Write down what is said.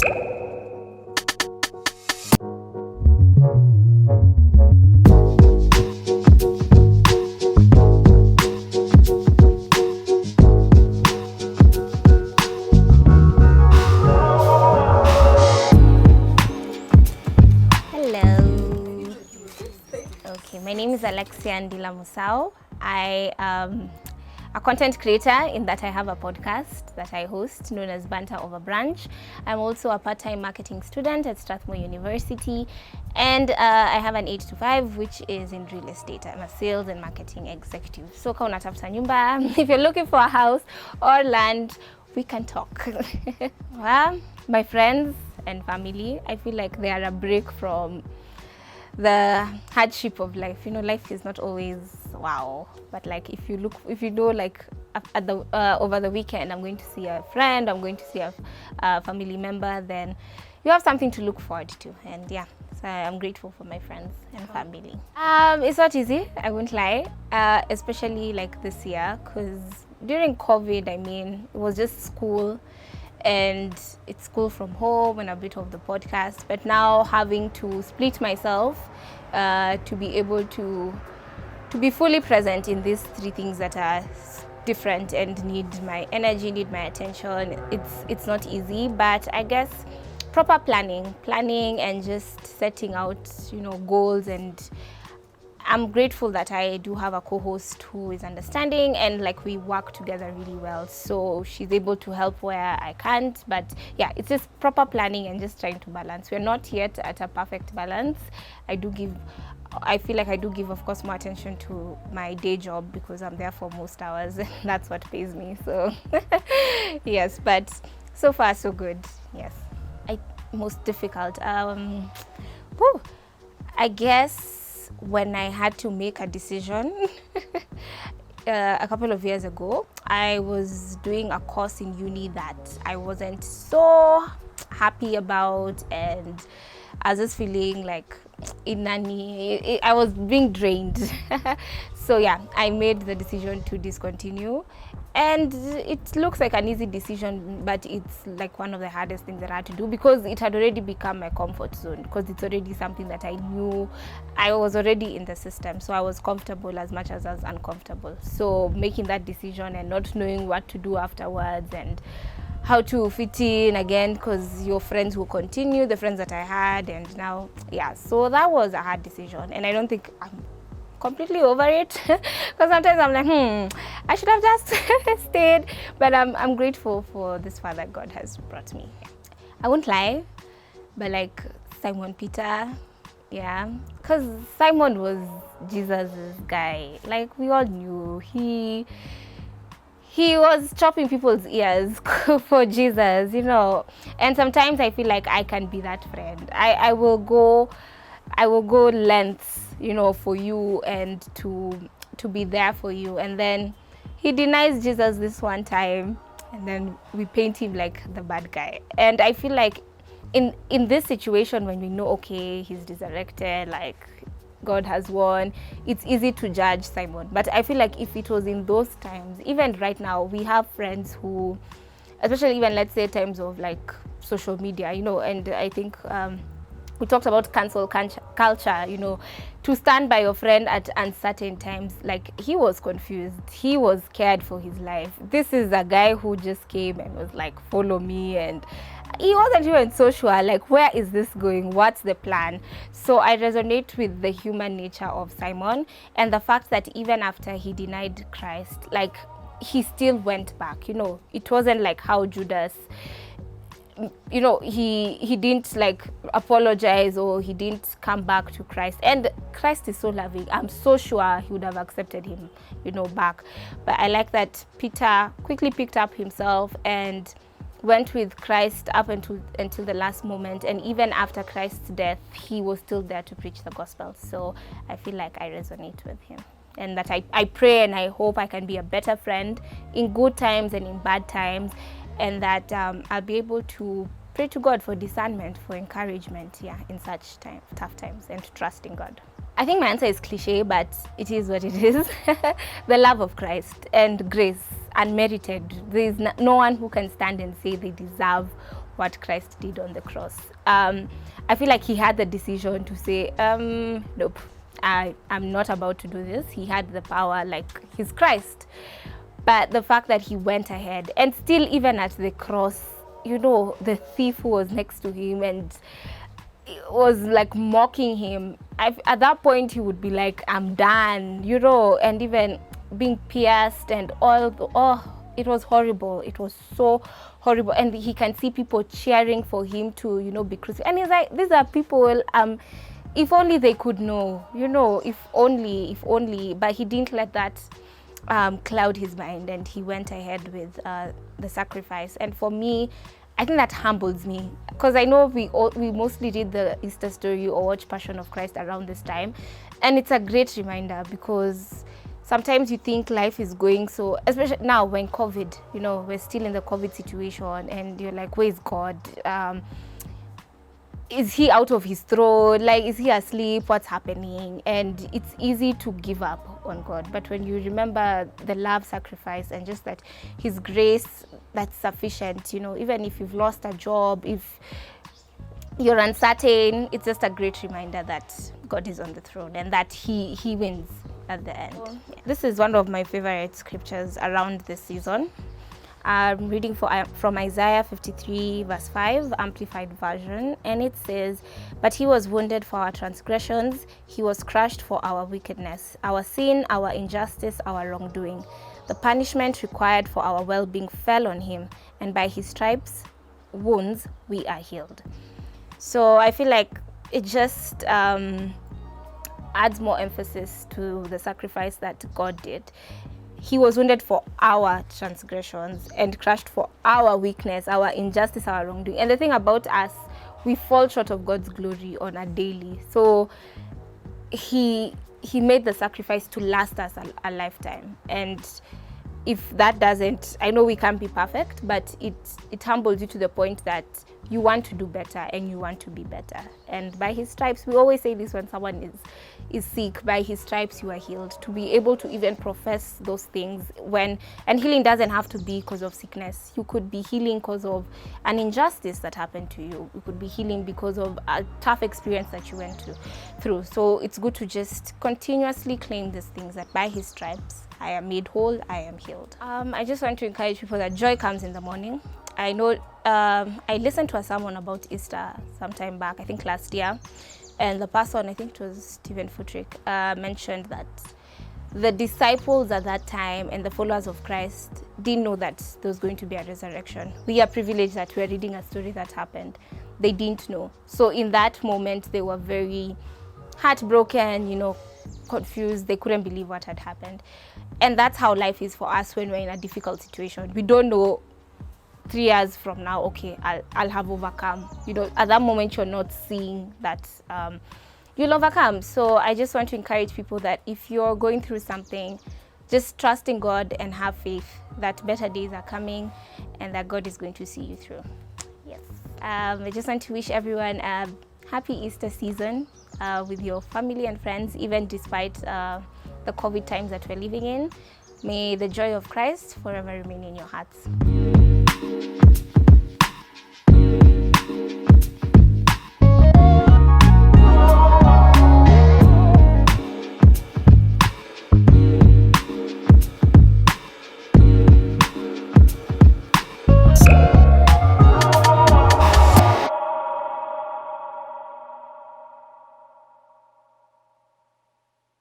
My name is Alexia Ndila Musau. I am a content creator in that I have a podcast that I host known as Banter Over Brunch. I'm also a part-time marketing student at Strathmore University, and I have an 8 to 5 which is in real estate. I'm a sales and marketing executive. So kama unatafuta nyumba, if you're looking for a house or land, we can talk. Well, my friends and family, I feel like they are a break from the hardship of life. You know, life is not always wow, but like if you know, like at the over the weekend I'm going to see a friend, I'm going to see a family member, then you have something to look forward to. And yeah, so I'm grateful for my friends and family. It's not easy, I won't lie, especially like this year, because during COVID, I mean, it was just school, and it's school from home and a bit of the podcast, but now having to split myself to be able to be fully present in these three things that are different and need my energy, need my attention, it's not easy. But I guess proper planning and just setting out, you know, goals. And I'm grateful that I do have a co-host who is understanding, and like we work together really well. So she's able to help where I can't. But yeah, it's just proper planning and just trying to balance. We're not yet at a perfect balance. I feel like I do give, of course, more attention to my day job because I'm there for most hours. That's what pays me. So yes, but so far so good. Yes. Most difficult. I guess when I had to make a decision a couple of years ago, I was doing a course in uni that I wasn't so happy about, and I was just feeling like I was being drained. So yeah, I made the decision to discontinue, and it looks like an easy decision, but it's like one of the hardest things that I had to do because it had already become my comfort zone, because it's already something that I knew. I was already in the system, so I was comfortable as much as I was uncomfortable. So making that decision and not knowing what to do afterwards and how to fit in again, because your friends will continue, the friends that I had, and now, yeah, so that was a hard decision, and I don't think I'm completely over it because sometimes I'm like, I should have just stayed, but I'm grateful for this far that God has brought me. I won't lie, but like Simon Peter, yeah, because Simon was Jesus's guy. Like we all knew he was chopping people's ears for Jesus, you know. And sometimes I feel like I can be that friend. I will go lengths, you know, for you and to be there for you. And then he denies Jesus this one time, and then we paint him like the bad guy. And I feel like in this situation, when we know, okay, he's resurrected, like God has won, it's easy to judge Simon. But I feel like if it was in those times, even right now, we have friends who, especially even let's say times of like social media, you know, and I think we talked about cancel culture, you know, to stand by your friend at uncertain times. Like he was confused, he was scared for his life. This is a guy who just came and was like, follow me, and he wasn't even so sure, like, where is this going? What's the plan? So I resonate with the human nature of Simon, and the fact that even after he denied Christ, like, he still went back, you know. It wasn't like how Judas, you know, he didn't like apologize or he didn't come back to Christ. And Christ is so loving. I'm so sure he would have accepted him, you know, back. But I like that Peter quickly picked up himself and went with Christ up until the last moment, and even after Christ's death, he was still there to preach the gospel. So I feel like I resonate with him, and that I pray and I hope I can be a better friend in good times and in bad times, and that I'll be able to pray to God for discernment, for encouragement, yeah, in such tough times, and to trust in God. I think my answer is cliche, but it is what it is. The love of Christ and grace, unmerited. There is no one who can stand and say they deserve what Christ did on the cross. I feel like he had the decision to say, nope, I'm not about to do this. He had the power, like he's Christ. But the fact that he went ahead, and still even at the cross, you know, the thief who was next to him and was like mocking him. At that point, he would be like, I'm done, you know, and even being pierced and it was horrible. It was so horrible. And he can see people cheering for him to, you know, be crucified. And he's like, these are people, if only they could know, you know, if only. But he didn't let that cloud his mind, and he went ahead with the sacrifice. And for me, I think that humbles me, because I know we mostly read the Easter story or watch Passion of Christ around this time, and it's a great reminder, because sometimes you think life is going so, especially now when COVID, you know, we're still in the COVID situation, and you're like, where is God? Is he out of his throne? Like, is he asleep? What's happening? And it's easy to give up on God. But when you remember the love, sacrifice, and just that his grace, that's sufficient, you know, even if you've lost a job, if you're uncertain, it's just a great reminder that God is on the throne and that he wins at the end. Yeah. This is one of my favorite scriptures around this season. I'm reading from Isaiah 53 verse 5, Amplified Version, and it says, "But he was wounded for our transgressions, he was crushed for our wickedness. Our sin, our injustice, our wrongdoing. The punishment required for our well-being fell on him, and by his stripes, wounds, we are healed." So I feel like it just adds more emphasis to the sacrifice that God did. He was wounded for our transgressions and crushed for our weakness, our injustice, our wrongdoing. And the thing about us, we fall short of God's glory on a daily. So he made the sacrifice to last us a lifetime. And if that doesn't, I know we can't be perfect, but it humbles you to the point that you want to do better and you want to be better. And by his stripes, we always say this when someone is sick, by his stripes you are healed. To be able to even profess those things and healing doesn't have to be because of sickness. You could be healing because of an injustice that happened to you. You could be healing because of a tough experience that you went through. So it's good to just continuously claim these things, that by his stripes I am made whole, I am healed. I just want to encourage people that joy comes in the morning. I know I listened to a sermon about Easter sometime back, I think last year, and the person, I think it was Stephen Futrick, mentioned that the disciples at that time and the followers of Christ didn't know that there was going to be a resurrection. We are privileged that we're reading a story that happened. They didn't know. So in that moment, they were very heartbroken, you know, confused. They couldn't believe what had happened. And that's how life is for us when we're in a difficult situation. We don't know 3 years from now, okay, I'll have overcome. You know, at that moment, you're not seeing that you'll overcome. So I just want to encourage people that if you're going through something, just trust in God and have faith that better days are coming and that God is going to see you through. Yes. I just want to wish everyone a happy Easter season with your family and friends, even despite the COVID times that we're living in. May the joy of Christ forever remain in your hearts.